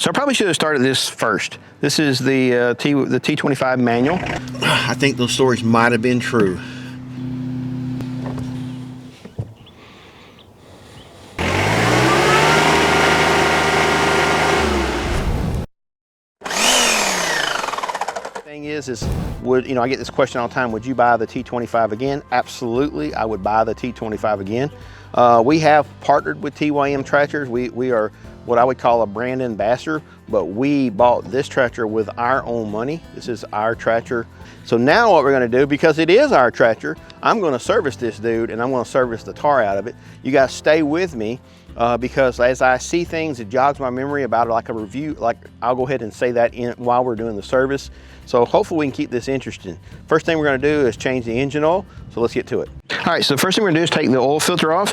So I probably should have started this first. This is the T25 manual. I think those stories might have been true. Thing is would, you know, I get this question all the time, would you buy the T25 again? Absolutely, I would buy the T25 again. We have partnered with TYM tractors. We are what I would call a brand ambassador, but we bought this tractor with our own money. This is our tractor. So now what we're gonna do, because it is our tractor, I'm gonna service this dude and I'm gonna service the tar out of it. You guys stay with me because as I see things, it jogs my memory about it, like a review, like I'll go ahead and say that while we're doing the service. So hopefully we can keep this interesting. First thing we're gonna do is change the engine oil, so let's get to it. All right, so the first thing we're gonna do is take the oil filter off.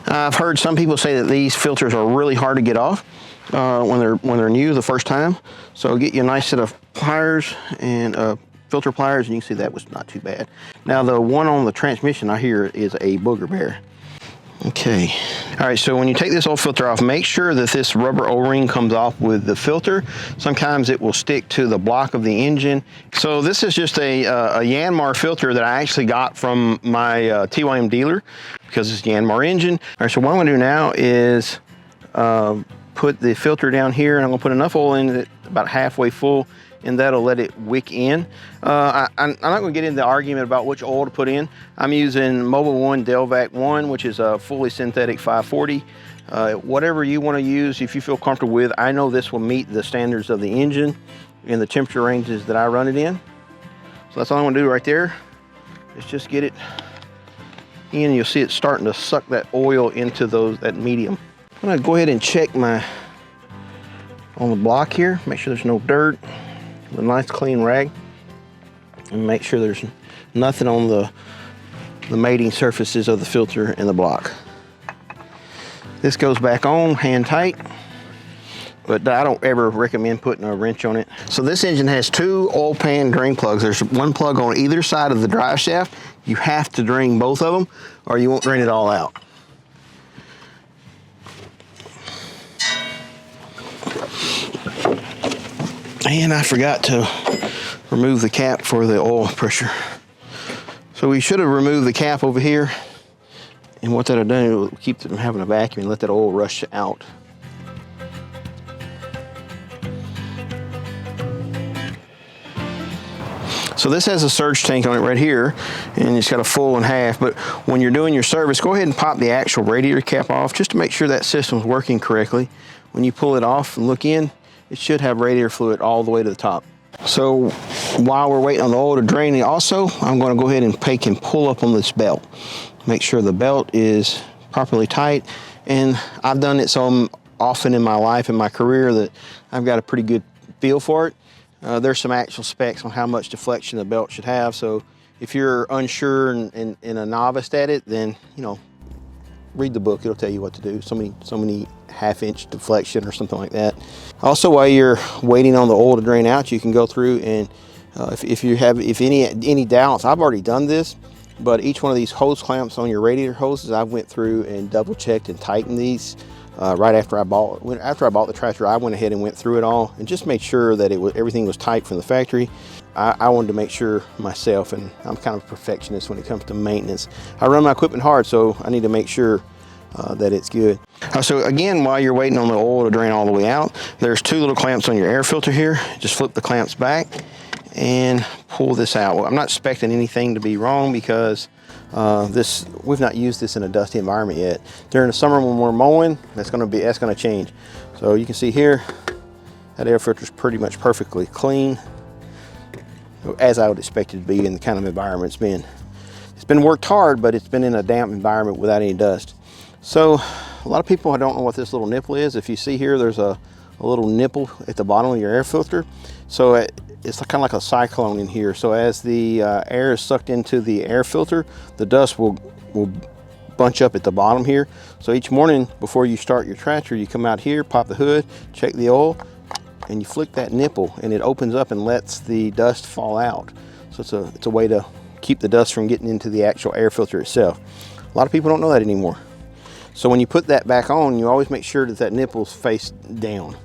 I've heard some people say that these filters are really hard to get off when they're new the first time. So get you a nice set of pliers and filter pliers, and you can see that was not too bad. Now the one on the transmission I hear is a booger bear. Okay, all right, so when you take this oil filter off, make sure that this rubber O-ring comes off with the filter. Sometimes it will stick to the block of the engine. So this is just a Yanmar filter that I actually got from my TYM dealer because it's a Yanmar engine. All right, so what I'm gonna do now is put the filter down here, and I'm gonna put enough oil in it, about halfway full, and that'll let it wick in. I'm not gonna get into the argument about which oil to put in. I'm using Mobil 1 Delvac 1, which is a fully synthetic 540. Whatever you wanna use, if you feel comfortable with. I know this will meet the standards of the engine and the temperature ranges that I run it in. So that's all I'm gonna do right there. Is just get it in. You'll see it starting to suck that oil into that medium. I'm gonna go ahead and check on the block here, make sure there's no dirt. A nice clean rag, and make sure there's nothing on the mating surfaces of the filter in the block. This goes back on hand tight, but I don't ever recommend putting a wrench on it. So this engine has two oil pan drain plugs. There's one plug on either side of the drive shaft. You have to drain both of them or you won't drain it all out. And I forgot to remove the cap for the oil pressure. So we should have removed the cap over here. And what that'll do, it will keep it from having a vacuum and let that oil rush out. So this has a surge tank on it right here, and it's got a full and half. But when you're doing your service, go ahead and pop the actual radiator cap off just to make sure that system's working correctly. When you pull it off and look in, it should have radiator fluid all the way to the top. So while we're waiting on the oil to drain, also, I'm going to go ahead and take and pull up on this belt. Make sure the belt is properly tight. And I've done it so often in my life, in my career, that I've got a pretty good feel for it. There's some actual specs on how much deflection the belt should have. So if you're unsure and a novice at it, then, you know, read the book. It'll tell you what to do. So many half-inch deflection or something like that. Also, while you're waiting on the oil to drain out, you can go through and if any doubts, I've already done this, but each one of these hose clamps on your radiator hoses, I went through and double checked and tightened these right after I bought the tractor. I went ahead and went through it all and just made sure that everything was tight from the factory. I wanted to make sure myself, and I'm kind of a perfectionist when it comes to maintenance. I run my equipment hard, so I need to make sure that it's good. So again, while you're waiting on the oil to drain all the way out, there's two little clamps on your air filter here. Just flip the clamps back and pull this out. Well, I'm not expecting anything to be wrong because we've not used this in a dusty environment yet. During the summer when we're mowing, that's gonna change. So you can see here, that air filter is pretty much perfectly clean, as I would expect it to be in the kind of environment it's been. It's been worked hard, but it's been in a damp environment without any dust. So a lot of people don't know what this little nipple is. If you see here, there's a little nipple at the bottom of your air filter. So it's kind of like a cyclone in here. So as the air is sucked into the air filter, the dust will bunch up at the bottom here. So each morning before you start your tractor, you come out here, pop the hood, check the oil, and you flick that nipple and it opens up and lets the dust fall out. So it's a way to keep the dust from getting into the actual air filter itself. A lot of people don't know that anymore. So when you put that back on, you always make sure that nipple's face down.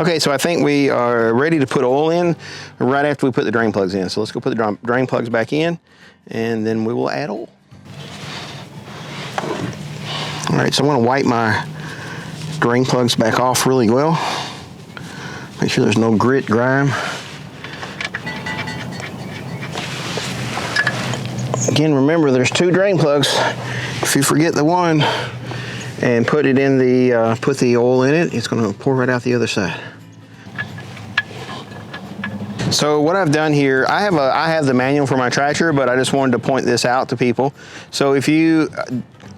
Okay, so I think we are ready to put oil in right after we put the drain plugs in. So let's go put the drain plugs back in, and then we will add oil. All right, so I'm gonna wipe my drain plugs back off really well. Make sure there's no grit, grime. Again, remember there's 2 drain plugs. If you forget the one and put it in the put the oil in it, it's gonna pour right out the other side. So what I've done here, I have the manual for my tractor, but I just wanted to point this out to people. So if you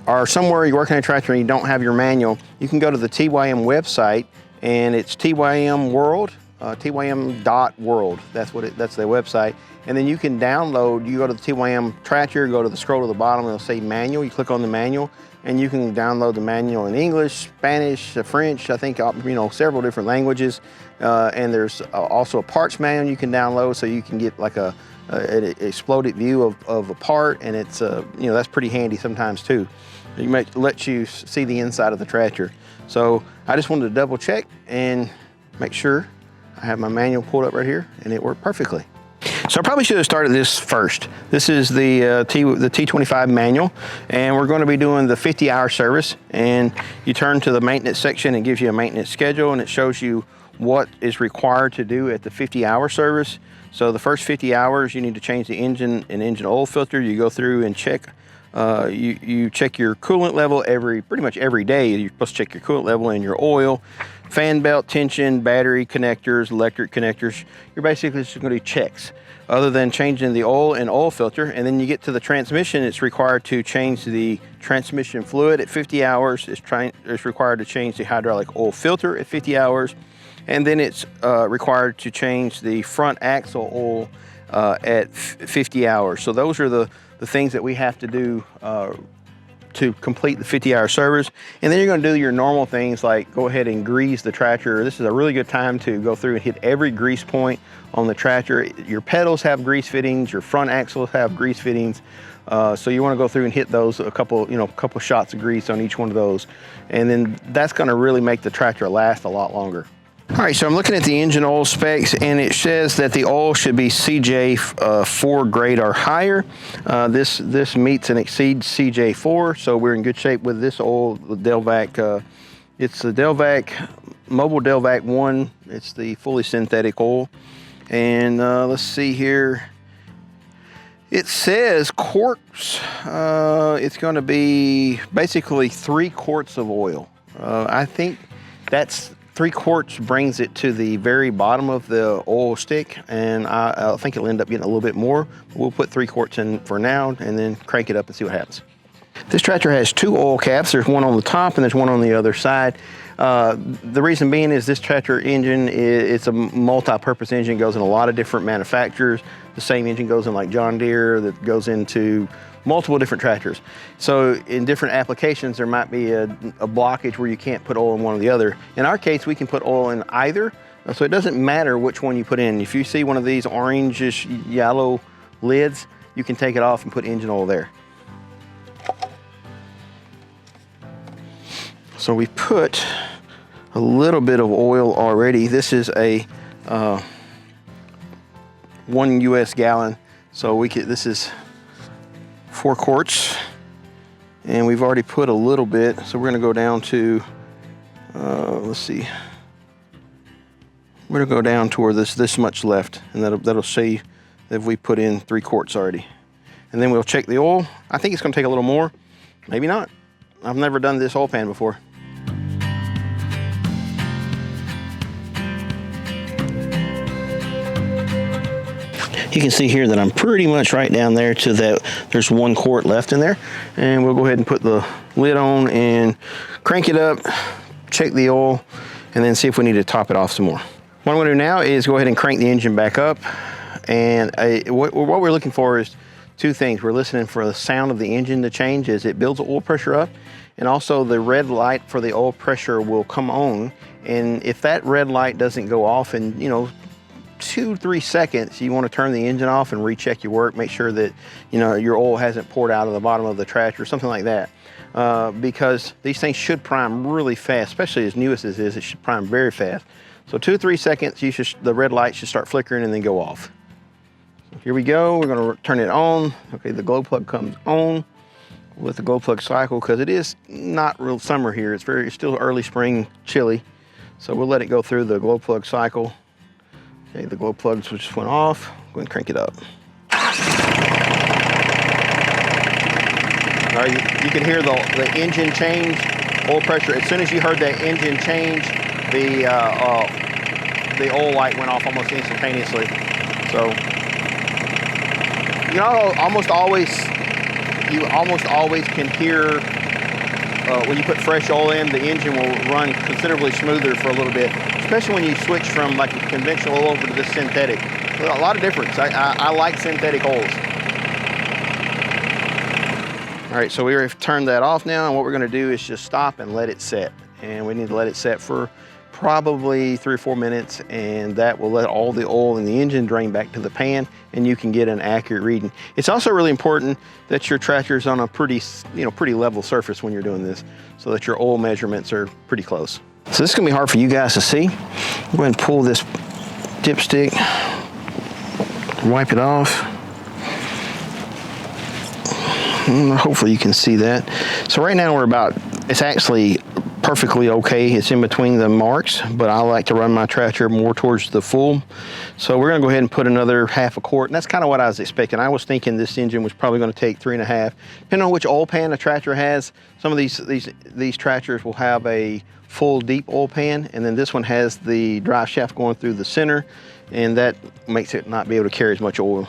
are somewhere you're working on a tractor and you don't have your manual, you can go to the TYM website, and it's TYM World, TYM.world. That's their website. And then you can download, you go to the TYM tractor, go to the scroll to the bottom, it'll say manual, you click on the manual, and you can download the manual in English, Spanish, French, I think, several different languages. And there's also a parts manual you can download, so you can get like an exploded view of a part, and it's, that's pretty handy sometimes too. It might let you see the inside of the tractor. So I just wanted to double check and make sure I have my manual pulled up right here, and it worked perfectly. So I probably should have started this first. This is the T25 manual, and we're going to be doing the 50-hour service. And you turn to the maintenance section, and it gives you a maintenance schedule, and it shows you what is required to do at the 50-hour service. So the first 50 hours, you need to change the engine and engine oil filter. You go through and check. You check your coolant level pretty much every day. You're supposed to check your coolant level and your oil, fan belt tension, battery connectors, electric connectors. You're basically just going to do checks other than changing the oil and oil filter. And then you get to the transmission, it's required to change the transmission fluid at 50 hours. It's required to change the hydraulic oil filter at 50 hours. And then it's required to change the front axle oil at 50 hours. So those are the things that we have to do to complete the 50-hour service. And then you're going to do your normal things like go ahead and grease the tractor. This is a really good time to go through and hit every grease point on the tractor. Your pedals have grease fittings, your front axles have grease fittings. So you want to go through and hit those a couple shots of grease on each one of those. And then that's going to really make the tractor last a lot longer. All right, so I'm looking at the engine oil specs, and it says that the oil should be CJ4 grade or higher. This meets and exceeds CJ4, so we're in good shape with this oil, the Delvac. It's the Delvac, Mobile Delvac 1. It's the fully synthetic oil. And let's see here. It says quarts. It's going to be basically 3 quarts of oil. I think that's 3 quarts brings it to the very bottom of the oil stick, and I think it'll end up getting a little bit more. We'll put 3 quarts in for now and then crank it up and see what happens. This tractor has 2 oil caps. There's one on the top and there's one on the other side. The reason being is this tractor engine, it's a multi-purpose engine, goes in a lot of different manufacturers. The same engine goes in like John Deere, that goes into multiple different tractors. So in different applications, there might be a blockage where you can't put oil in one or the other. In our case, we can put oil in either, so it doesn't matter which one you put in. If you see one of these orangish yellow lids, you can take it off and put engine oil there. So we put a little bit of oil already. This is a 1 US gallon, so this is 4 quarts, and we've already put a little bit, so we're going to go down to let's see, we're going to go down to where this much left, and that'll say that we put in 3 quarts already. And then we'll check the oil. I think it's going to take a little more, maybe not. I've never done this oil pan before. You can see here that I'm pretty much right down there to that. There's 1 quart left in there, and we'll go ahead and put the lid on and crank it up, check the oil, and then see if we need to top it off some more. What I'm going to do now is go ahead and crank the engine back up, and what we're looking for is 2 things. We're listening for the sound of the engine to change as it builds the oil pressure up, and also the red light for the oil pressure will come on, and if that red light doesn't go off in 2-3 seconds, you want to turn the engine off and recheck your work, make sure that your oil hasn't poured out of the bottom of the tractor, something like that. because these things should prime really fast, especially as new as this is, it should prime very fast. So 2 or 3 seconds, the red light should start flickering and then go off. So here we go, we're gonna turn it on. Okay, the glow plug comes on with the glow plug cycle because it is not real summer here. It's still early spring, chilly. So we'll let it go through the glow plug cycle. Okay, the glow plugs just went off. Go ahead and crank it up. All right, you can hear the engine change, oil pressure. As soon as you heard that engine change, the oil light went off almost instantaneously. So, you almost always can hear when you put fresh oil in, the engine will run considerably smoother for a little bit, especially when you switch from like a conventional oil over to this synthetic. A lot of difference. I like synthetic oils. All right, so we've turned that off now, and what we're gonna do is just stop and let it set. And we need to let it set for probably 3 or 4 minutes, and that will let all the oil in the engine drain back to the pan, and you can get an accurate reading. It's also really important that your tractor is on a pretty level surface when you're doing this, so that your oil measurements are pretty close. So this is gonna be hard for you guys to see. Go ahead and pull this dipstick, wipe it off. Hopefully you can see that. So right now it's actually perfectly okay. It's in between the marks, but I like to run my tractor more towards the full. So we're gonna go ahead and put another 1/2 quart, and that's kind of what I was expecting. I was thinking this engine was probably gonna take 3.5. Depending on which oil pan a tractor has, some of these tractors will have a full deep oil pan, and then this one has the drive shaft going through the center, and that makes it not be able to carry as much oil.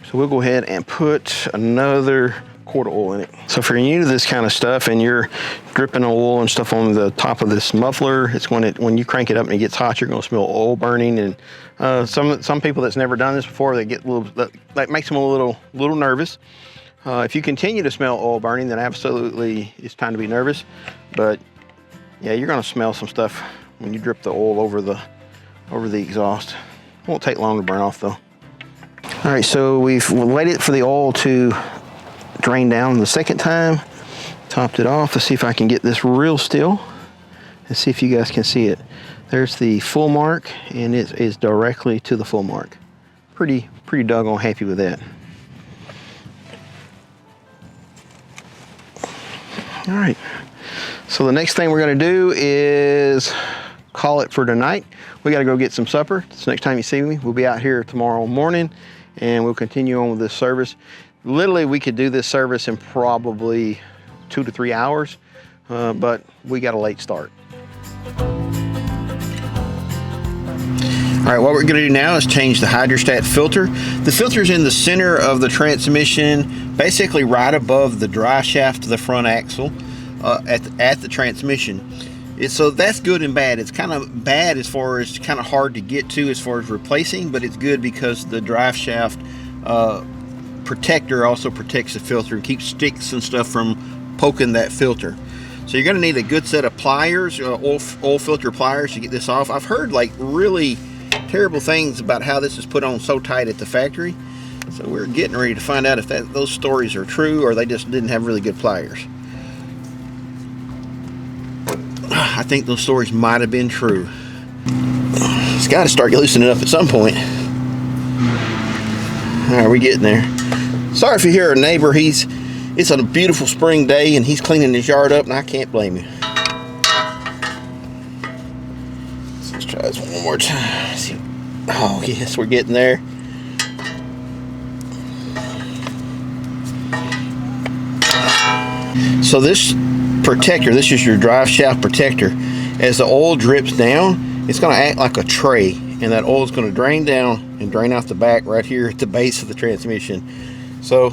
So we'll go ahead and put another quart of oil in it. So if you're new to this kind of stuff and you're dripping oil and stuff on the top of this muffler, when you crank it up and it gets hot, you're going to smell oil burning. And some people that's never done this before, they get that makes them a little nervous. If you continue to smell oil burning, then absolutely it's time to be nervous. But yeah, you're going to smell some stuff when you drip the oil over the exhaust. It won't take long to burn off though. All right, so we've waited for the oil to drain down the second time, topped it off. Let's see if I can get this real still and see if you guys can see it. There's the full mark, and it is directly to the full mark. Pretty doggone happy with that. All right, so the next thing we're gonna do is call it for tonight. We gotta go get some supper. So next time you see me, we'll be out here tomorrow morning, and we'll continue on with this service. Literally, we could do this service in probably 2 to 3 hours, but we got a late start. All right, what we're gonna do now is change the hydrostat filter. The filter's in the center of the transmission, basically right above the drive shaft of the front axle at the transmission. So that's good and bad. It's kind of bad as far as kind of hard to get to as far as replacing, but it's good because the drive shaft protector also protects the filter and keeps sticks and stuff from poking that filter. So you're going to need a good set of pliers, oil filter pliers, to get this off. I've heard like really terrible things about how this is put on so tight at the factory. So we're getting ready to find out if those stories are true or they just didn't have really good pliers. I think those stories might have been true. It's got to start loosening up at some point. All right, we're getting there. Sorry if you hear a neighbor. It's a beautiful spring day and he's cleaning his yard up, and I can't blame him. So let's try this one more time. See. Oh yes, we're getting there. So this protector, this is your drive shaft protector. As the oil drips down, it's going to act like a tray, and that oil is going to drain down and drain out the back right here at the base of the transmission. So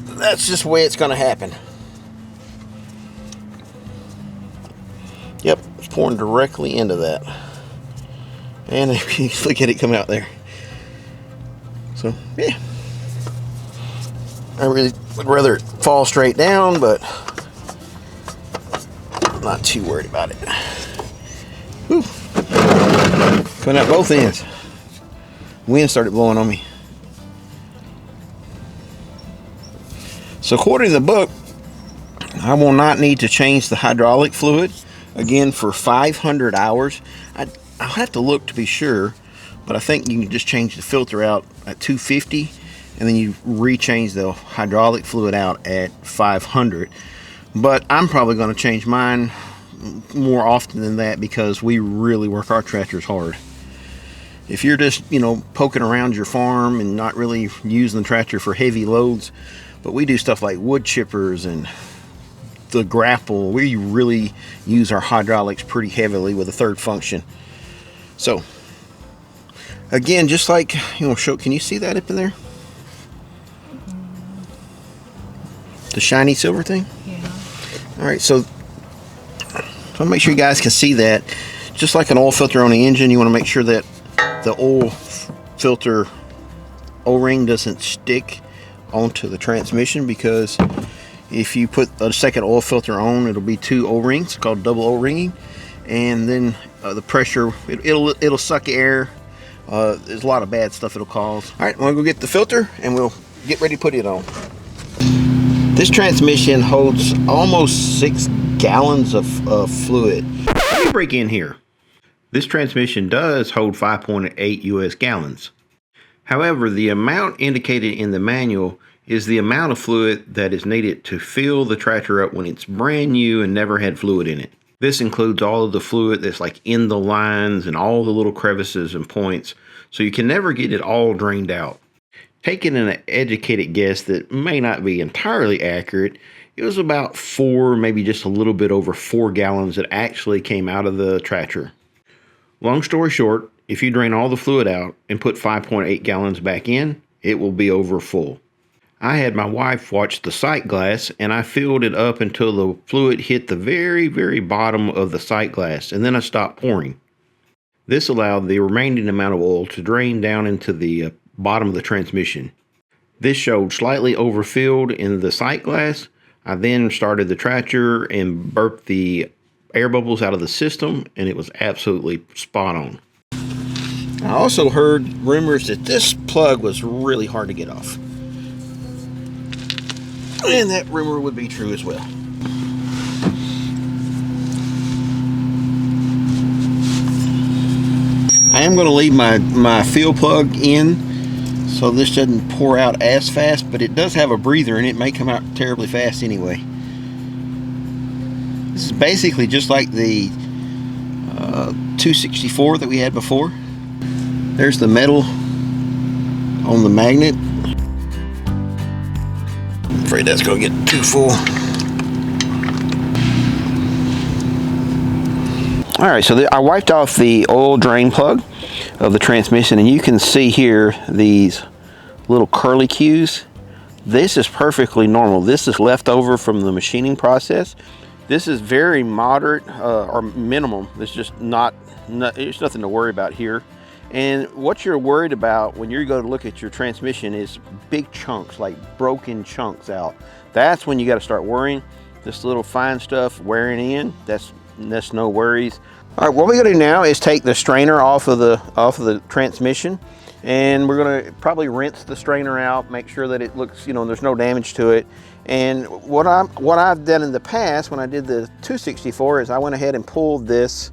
that's just the way it's going to happen. Yep, it's pouring directly into that. And look at it come out there. So, yeah. I really would rather it fall straight down, but I'm not too worried about it. Whew. Coming out both ends. Wind started blowing on me. So according to the book, I will not need to change the hydraulic fluid again for 500 hours. I'll have to look to be sure, but I think you can just change the filter out at 250 and then you rechange the hydraulic fluid out at 500. But I'm probably going to change mine more often than that because we really work our tractors hard. If you're just, poking around your farm and not really using the tractor for heavy loads, but we do stuff like wood chippers and the grapple, we really use our hydraulics pretty heavily with a third function. So again, just like, can you see that up in there? The shiny silver thing? Yeah. All right, so I want to make sure you guys can see that. Just like an oil filter on the engine, you want to make sure that the oil filter O-ring doesn't stick onto the transmission, because if you put a second oil filter on, it'll be two O-rings, called double O-ringing, and then the pressure, it'll suck air. There's a lot of bad stuff it'll cause. All right, I'm gonna go get the filter and we'll get ready to put it on. This transmission holds almost 6 gallons of fluid. Let me break in here. This transmission does hold 5.8 US gallons. However, the amount indicated in the manual is the amount of fluid that is needed to fill the tractor up when it's brand new and never had fluid in it. This includes all of the fluid that's like in the lines and all the little crevices and points, so you can never get it all drained out. Taking an educated guess that may not be entirely accurate, it was about 4, maybe just a little bit over 4 gallons that actually came out of the tractor. Long story short, if you drain all the fluid out and put 5.8 gallons back in, it will be over full. I had my wife watch the sight glass and I filled it up until the fluid hit the very, very bottom of the sight glass, and then I stopped pouring. This allowed the remaining amount of oil to drain down into the bottom of the transmission. This showed slightly overfilled in the sight glass. I then started the tractor and burped the air bubbles out of the system, and it was absolutely spot on. I also heard rumors that this plug was really hard to get off. And that rumor would be true as well. I am going to leave my fuel plug in so this doesn't pour out as fast, but it does have a breather and it may come out terribly fast anyway. This is basically just like the 264 that we had before. There's the metal on the magnet. I'm afraid that's going to get too full. All right, so I wiped off the oil drain plug of the transmission, and you can see here these little curly cues. This is perfectly normal. This is left over from the machining process. This is very moderate or minimum. It's just there's nothing to worry about here. And what you're worried about when you go to look at your transmission is big chunks, like broken chunks out. That's when you got to start worrying. This little fine stuff wearing in, that's no worries. All right, what we're gonna do now is take the strainer off of the transmission, and we're gonna probably rinse the strainer out, make sure that it looks, there's no damage to it. And what I've done in the past when I did the 264 is I went ahead and pulled this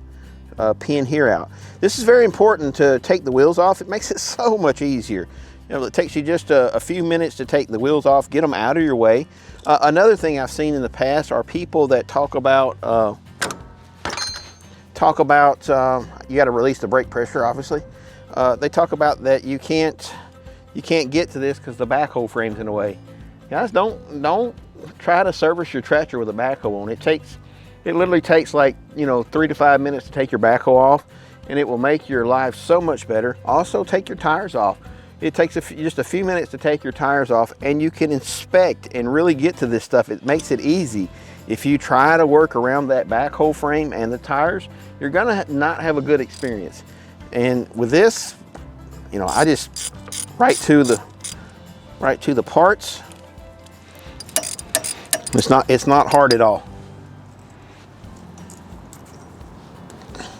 pin here out. This is very important to take the wheels off. It makes it so much easier. It takes you just a few minutes to take the wheels off, get them out of your way. Another thing I've seen in the past are people that talk about you got to release the brake pressure, obviously. They talk about that you can't get to this because the backhoe frame's in the way. Guys, don't try to service your tractor with a backhoe on. It literally takes like 3 to 5 minutes to take your backhoe off, and it will make your life so much better. Also, take your tires off. It takes just a few minutes to take your tires off, and you can inspect and really get to this stuff. It makes it easy. If you try to work around that backhoe frame and the tires, you're gonna not have a good experience. And with this, I just right to the parts. It's not hard at all.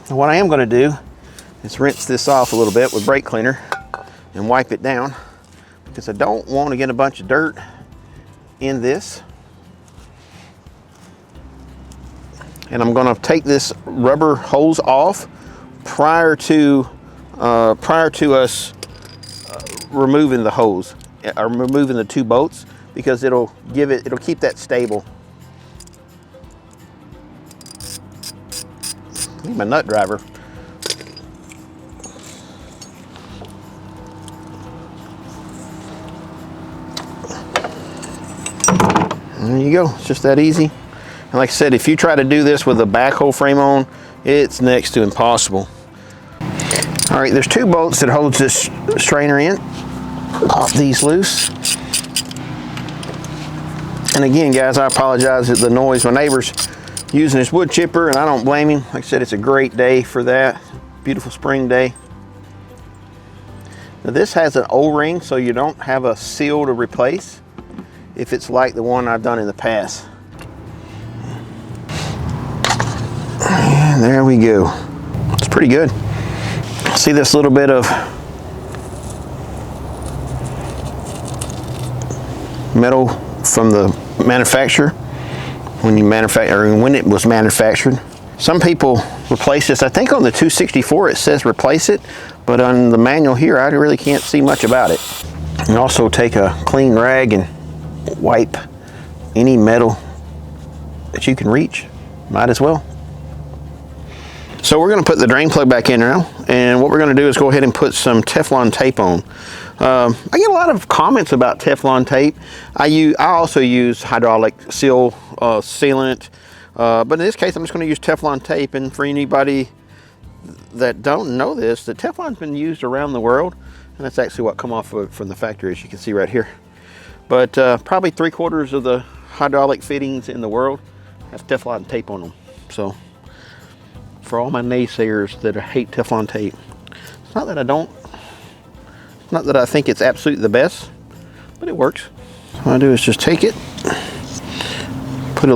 And what I am gonna do is rinse this off a little bit with brake cleaner and wipe it down, because I don't want to get a bunch of dirt in this. And I'm going to take this rubber hose off prior to us removing the hose, or removing the two bolts, because it'll keep that stable. I need my nut driver. There you go, it's just that easy. And like I said, if you try to do this with a backhoe frame on, it's next to impossible. All right, there's two bolts that holds this strainer in. Pop these loose. And again, guys, I apologize at the noise. My neighbor's using his wood chipper, and I don't blame him. Like I said, it's a great day for that. Beautiful spring day. Now this has an O-ring, so you don't have a seal to replace if it's like the one I've done in the past. And there we go. It's pretty good. See this little bit of metal from the manufacturer when it was manufactured. Some people replace this. I think on the 264 it says replace it, but on the manual here I really can't see much about it. And also take a clean rag and wipe any metal that you can reach. Might as well. So we're going to put the drain plug back in now, and what we're going to do is go ahead and put some Teflon tape on. I get a lot of comments about Teflon tape. I also use hydraulic sealant, but in this case I'm just going to use Teflon tape. And for anybody that don't know this, the Teflon's been used around the world, and that's actually what come off from the factory, as you can see right here. But probably 3/4 of the hydraulic fittings in the world have Teflon tape on them. So for all my naysayers that hate Teflon tape, it's not that I don't. It's not that I think it's absolutely the best, but it works. What I do is just take it, put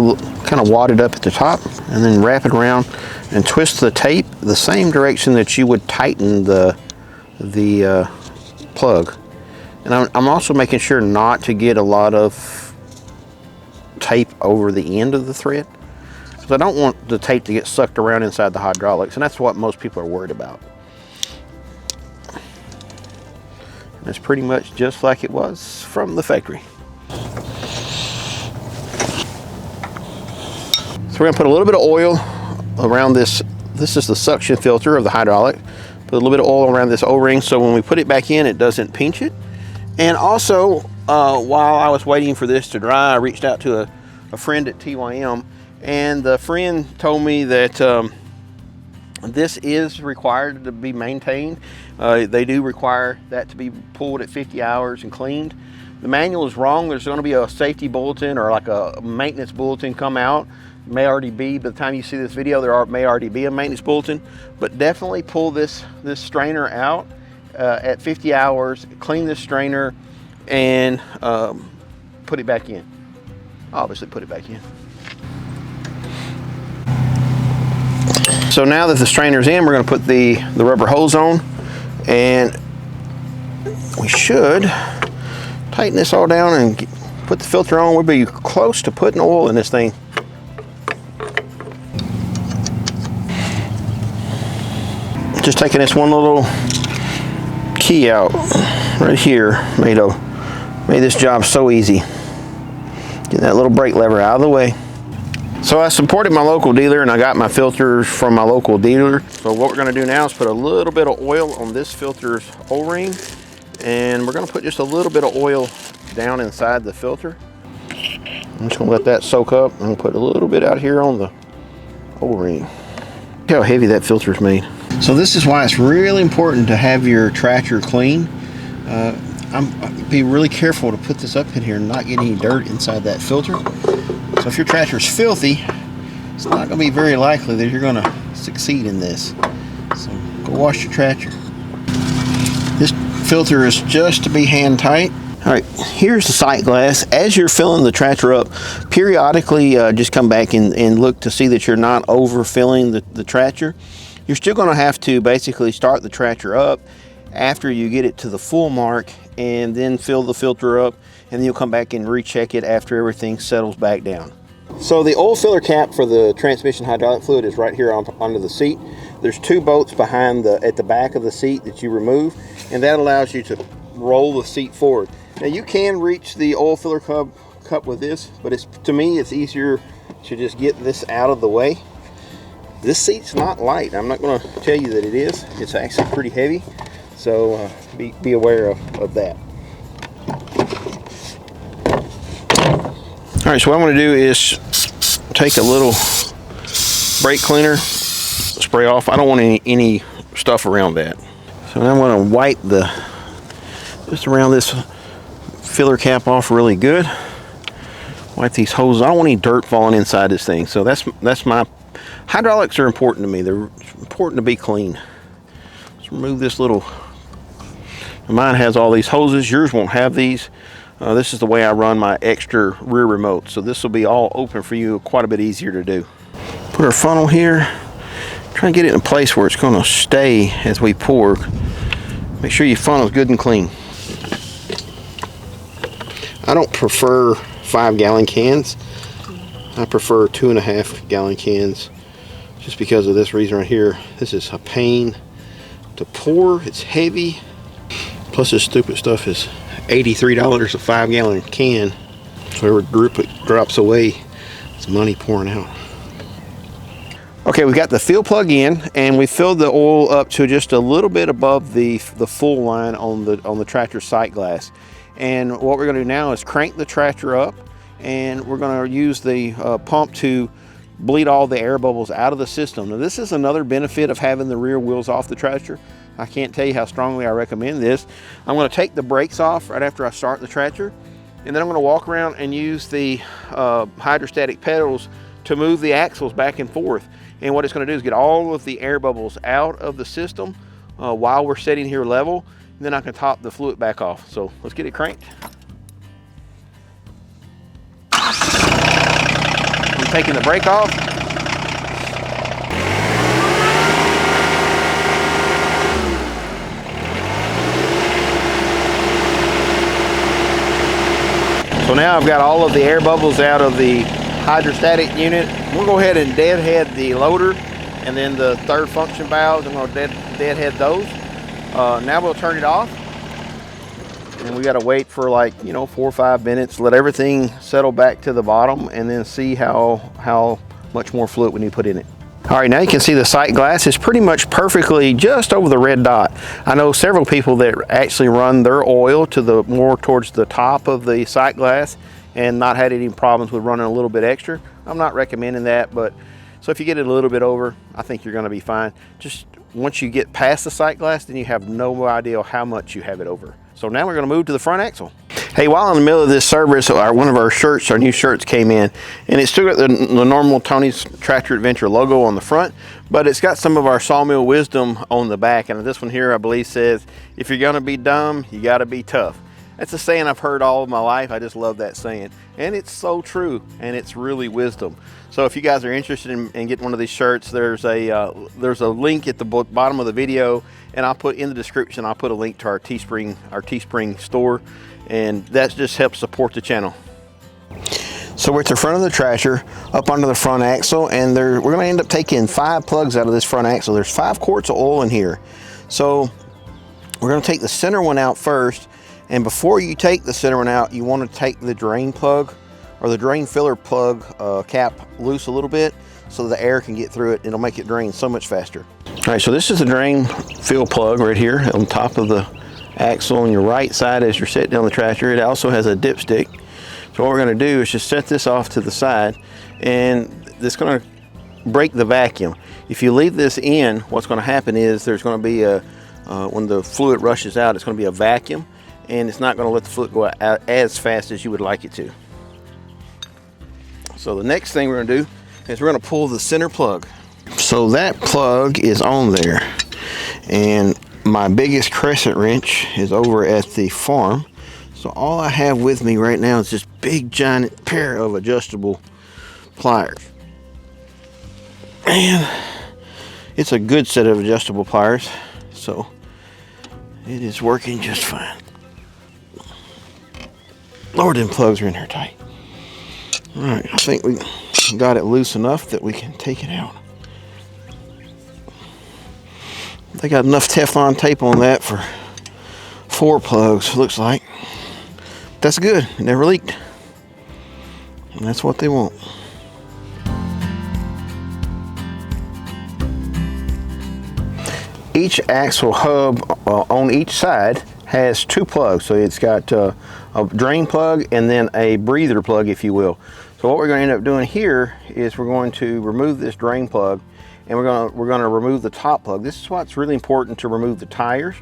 kind of wad it up at the top, and then wrap it around and twist the tape the same direction that you would tighten the plug. And I'm also making sure not to get a lot of tape over the end of the thread, because I don't want the tape to get sucked around inside the hydraulics, and that's what most people are worried about. And it's pretty much just like it was from the factory. So we're going to put a little bit of oil around this. This is the suction filter of the hydraulic. Put a little bit of oil around this O-ring so when we put it back in, it doesn't pinch it. And also, while I was waiting for this to dry, I reached out to a friend at TYM, and the friend told me that this is required to be maintained. They do require that to be pulled at 50 hours and cleaned. The manual is wrong. There's going to be a safety bulletin or like a maintenance bulletin come out. It may already be, by the time you see this video, may already be a maintenance bulletin. But definitely pull this strainer out at 50 hours, clean this strainer, and put it back in. Obviously put it back in. So now that the strainer's in, we're going to put the rubber hose on, and we should tighten this all down and put the filter on. We'll be close to putting oil in this thing. Just taking this one little key out right here made this job so easy. Get that little brake lever out of the way. So I supported my local dealer, and I got my filters from my local dealer. So what we're going to do now is put a little bit of oil on this filter's O-ring, and we're going to put just a little bit of oil down inside the filter. I'm just going to let that soak up. I'm going to put a little bit out here on the O-ring. Look how heavy that filter's made. So this is why it's really important to have your tractor clean. Be really careful to put this up in here and not get any dirt inside that filter. So if your tractor is filthy, it's not going to be very likely that you're going to succeed in this. So go wash your tractor. This filter is just to be hand tight. All right, here's the sight glass. As you're filling the tractor up, periodically just come back and look to see that you're not overfilling the tractor. You're still going to have to basically start the tractor up after you get it to the full mark, and then fill the filter up, and then you'll come back and recheck it after everything settles back down. So the oil filler cap for the transmission hydraulic fluid is right here under the seat. There's 2 bolts behind at the back of the seat that you remove, and that allows you to roll the seat forward. Now you can reach the oil filler cup with this, but to me it's easier to just get this out of the way. This seat's not light. I'm not going to tell you that it is. It's actually pretty heavy, so be aware of that. All right, so what I'm going to do is take a little brake cleaner, spray off. I don't want any stuff around that. So now I'm going to wipe just around this filler cap off really good. Wipe these hoses. I don't want any dirt falling inside this thing. So that's my hydraulics are important to me. They're important to be clean. Let's remove this little. Mine has all these hoses. Yours won't have these. This is the way I run my extra rear remote. So this will be all open for you, quite a bit easier to do. Put our funnel here. Try and get it in a place where it's going to stay as we pour. Make sure your funnel's good and clean. I don't prefer 5-gallon cans. I prefer 2.5-gallon cans, just because of this reason right here. This is a pain to pour. It's heavy. Plus this stupid stuff is $83 a 5-gallon can. So every group it drops away, it's money pouring out. Okay, we got the fuel plug in, and we filled the oil up to just a little bit above the full line on the tractor sight glass. And what we're going to do now is crank the tractor up, and we're going to use the pump to bleed all the air bubbles out of the system. Now this is another benefit of having the rear wheels off the tractor. I can't tell you how strongly I recommend this. I'm going to take the brakes off right after I start the tractor, and then I'm going to walk around and use the hydrostatic pedals to move the axles back and forth. And what it's going to do is get all of the air bubbles out of the system while we're sitting here level, and then I can top the fluid back off. So let's get it cranked. I'm taking the brake off. So now I've got all of the air bubbles out of the hydrostatic unit. We'll go ahead and deadhead the loader, and then the third function valves, I'm going to deadhead those. Now we'll turn it off, and we got to wait for 4 or 5 minutes, let everything settle back to the bottom, and then see how much more fluid we need to put in it. All right, now you can see the sight glass is pretty much perfectly just over the red dot. I know several people that actually run their oil to more towards the top of the sight glass and not had any problems with running a little bit extra. I'm not recommending that, but so if you get it a little bit over, I think you're going to be fine. Just once you get past the sight glass, then you have no idea how much you have it over. So now we're going to move to the front axle. Hey, while in the middle of this service, one of our shirts, our new shirts came in, and it's still got the normal Tony's Tractor Adventure logo on the front, but it's got some of our Sawmill wisdom on the back. And this one here, I believe, says, if you're going to be dumb, you got to be tough. That's a saying I've heard all of my life. I just love that saying. And it's so true, and it's really wisdom. So if you guys are interested in getting one of these shirts, there's a link at the bottom of the video, and I'll put in the description, I'll put a link to our Teespring store, and that just helps support the channel. So we're at the front of the tractor, up onto the front axle, and we're going to end up taking 5 plugs out of this front axle. There's 5 quarts of oil in here. So we're going to take the center one out first, and before you take the center one out, you want to take the drain plug or the drain filler plug cap loose a little bit so the air can get through it. It'll make it drain so much faster. All right, so this is the drain fill plug right here on top of the axle on your right side as you're setting down the tractor. It also has a dipstick. So what we're going to do is just set this off to the side, and it's going to break the vacuum. If you leave this in, what's going to happen is there's going to be when the fluid rushes out, it's going to be a vacuum, and it's not going to let the fluid go out as fast as you would like it to. So the next thing we're going to do is we're going to pull the center plug. So that plug is on there, and my biggest crescent wrench is over at the farm. So all I have with me right now is this big giant pair of adjustable pliers. And it's a good set of adjustable pliers, so it is working just fine. Lord, them plugs are in there tight. All right, I think we got it loose enough that we can take it out. They got enough Teflon tape on that for 4 plugs, looks like. That's good, it never leaked. And that's what they want. Each axle hub on each side has 2 plugs. So it's got a drain plug and then a breather plug, if you will. So what we're going to end up doing here is we're going to remove this drain plug, and we're going to remove the top plug. This is what's really important, to remove the tires.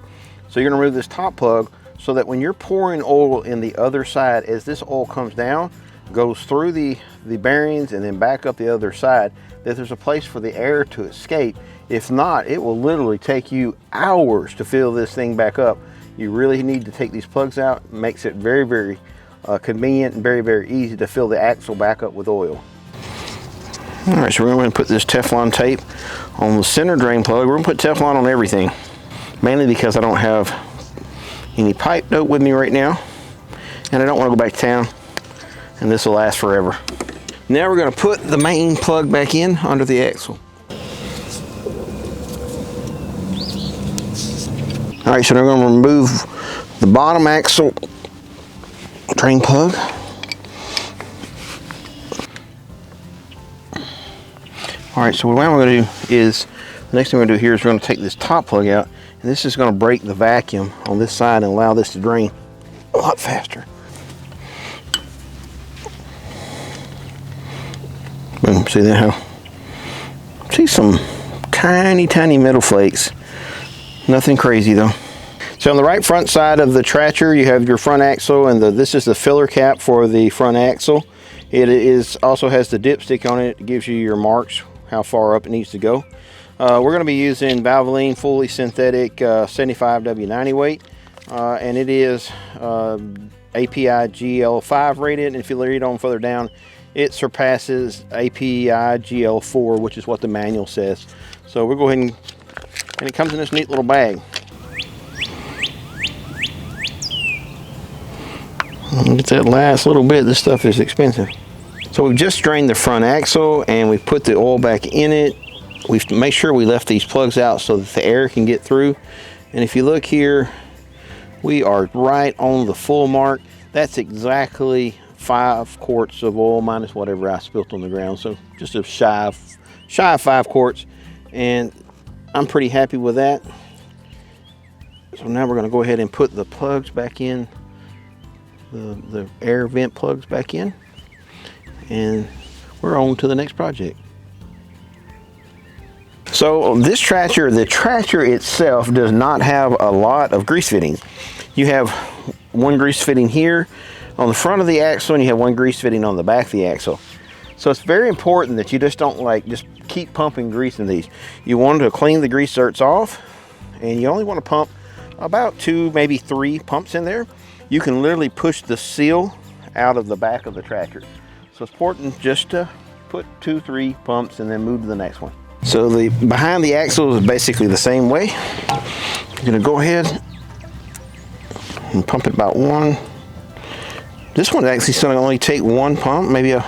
So you're going to remove this top plug so that when you're pouring oil in the other side, as this oil comes down, goes through the bearings and then back up the other side, that there's a place for the air to escape. If not, it will literally take you hours to fill this thing back up. You really need to take these plugs out. It makes it very, very convenient and very, very easy to fill the axle back up with oil. All right, so we're going to put this Teflon tape on the center drain plug. We're going to put Teflon on everything, mainly because I don't have any pipe dope with me right now, and I don't want to go back to town, and this will last forever. Now we're going to put the main plug back in under the axle. All right, so we're going to remove the bottom axle drain plug. All right, so what I'm going to do is, the next thing we're going to do here is we're going to take this top plug out, and this is going to break the vacuum on this side and allow this to drain a lot faster. Boom, see that? See some tiny, tiny metal flakes. Nothing crazy though. So on the right front side of the tractor, you have your front axle, and this is the filler cap for the front axle. It also has the dipstick on it. It gives you your marks, how far up it needs to go. We're going to be using Valvoline fully synthetic 75W90 weight, and it is API GL5 rated. And if you read on further down, it surpasses API GL4, which is what the manual says. So we'll go ahead and it comes in this neat little bag. Get that last little bit. This stuff is expensive. So we've just drained the front axle and we put the oil back in it. We've made sure we left these plugs out so that the air can get through. And if you look here, we are right on the full mark. That's exactly 5 quarts of oil minus whatever I spilt on the ground. So just a shy of 5 quarts. And I'm pretty happy with that. So now we're going to go ahead and put the plugs back in, the air vent plugs back in, and we're on to the next project. So this tractor, the tractor itself does not have a lot of grease fittings. You have one grease fitting here on the front of the axle, and you have one grease fitting on the back of the axle. So it's very important that you just don't just keep pumping grease in these. You want to clean the grease zerks off, and you only want to pump about 2, maybe 3 pumps in there. You can literally push the seal out of the back of the tractor. So it's important just to put 2, 3 pumps and then move to the next one. So the behind the axle is basically the same way. You're gonna go ahead and pump it about 1. This one actually is gonna only take 1 pump, maybe a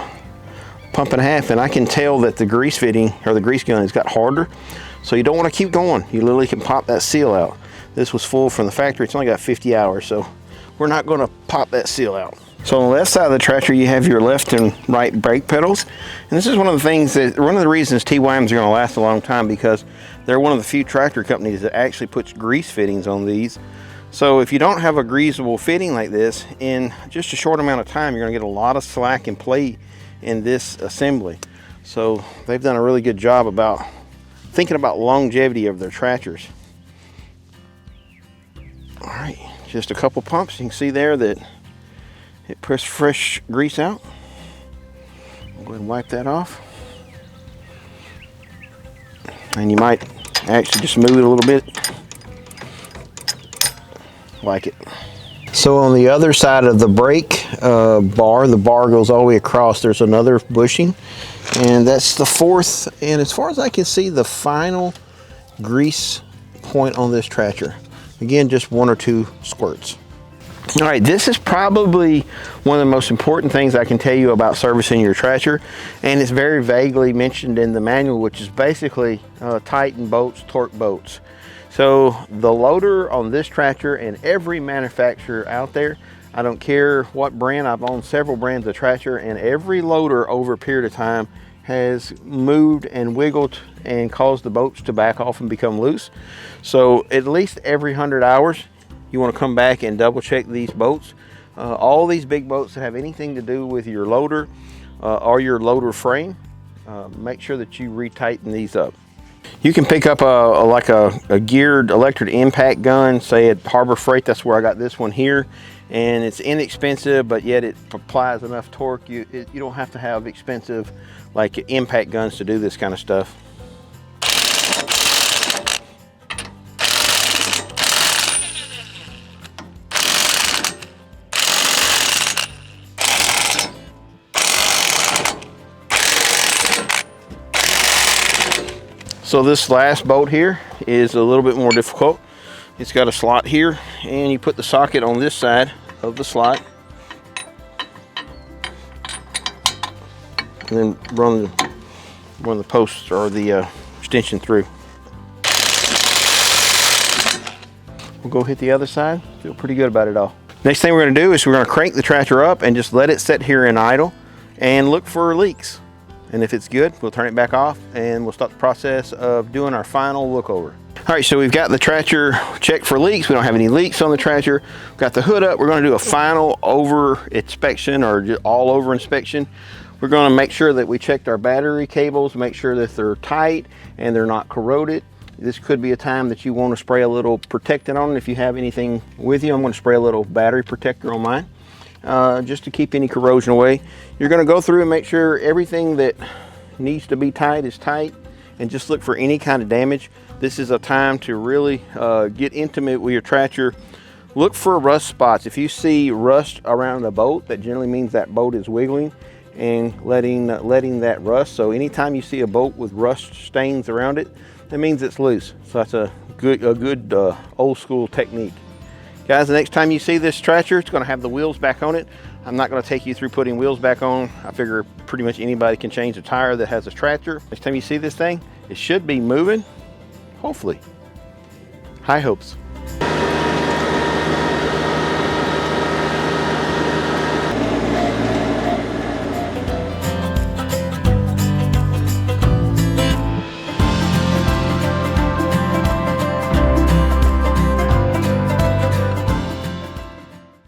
pump and a half, and I can tell that the grease fitting or the grease gun has got harder. So you don't want to keep going. You literally can pop that seal out. This was full from the factory. It's only got 50 hours, so we're not going to pop that seal out. So on the left side of the tractor, you have your left and right brake pedals. And this is one of the things one of the reasons TYMs are going to last a long time, because they're one of the few tractor companies that actually puts grease fittings on these. So if you don't have a greasable fitting like this, in just a short amount of time, you're going to get a lot of slack and play in this assembly. So they've done a really good job about thinking about longevity of their tractors. All right, just a couple pumps. You can see there that it pushed fresh grease out. I'll go ahead and wipe that off. And you might actually just move it a little bit, like it. So on the other side of the brake bar, the bar goes all the way across. There's another bushing, and that's the 4th, and as far as I can see, the final grease point on this tractor. Again, just 1 or 2 squirts. All right, this is probably one of the most important things I can tell you about servicing your tractor, and it's very vaguely mentioned in the manual, which is basically Titan bolts, torque bolts. So the loader on this tractor and every manufacturer out there, I don't care what brand, I've owned several brands of tractor, and every loader over a period of time has moved and wiggled and caused the bolts to back off and become loose. So at least every 100 hours, you want to come back and double check these bolts. All these big bolts that have anything to do with your loader or your loader frame, make sure that you retighten these up. You can pick up a geared electric impact gun, say at Harbor Freight. That's where I got this one here, and it's inexpensive, but yet it applies enough torque. You don't have to have expensive like impact guns to do this kind of stuff. So this last bolt here is a little bit more difficult. It's got a slot here, and you put the socket on this side of the slot, and then run the posts or the extension through. We'll go hit the other side. Feel pretty good about it all. Next thing we're going to do is we're going to crank the tractor up and just let it sit here in idle and look for leaks. And if it's good, we'll turn it back off and we'll start the process of doing our final look over. All right, so we've got the tractor checked for leaks. We don't have any leaks on the tractor. We've got the hood up. We're going to do a final over inspection or all over inspection. We're going to make sure that we checked our battery cables, make sure that they're tight and they're not corroded. This could be a time that you want to spray a little protectant on it. If you have anything with you, I'm going to spray a little battery protector on mine. Just to keep any corrosion away. You're going to go through and make sure everything that needs to be tight is tight, and just look for any kind of damage. This is a time to really get intimate with your tractor. Look for rust spots. If you see rust around a bolt, that generally means that bolt is wiggling and letting that rust. So anytime you see a bolt with rust stains around it, that means it's loose. So that's a good old school technique. Guys, the next time you see this tractor, it's going to have the wheels back on it. I'm not going to take you through putting wheels back on. I figure pretty much anybody can change a tire that has a tractor. Next time you see this thing, it should be moving, hopefully. High hopes.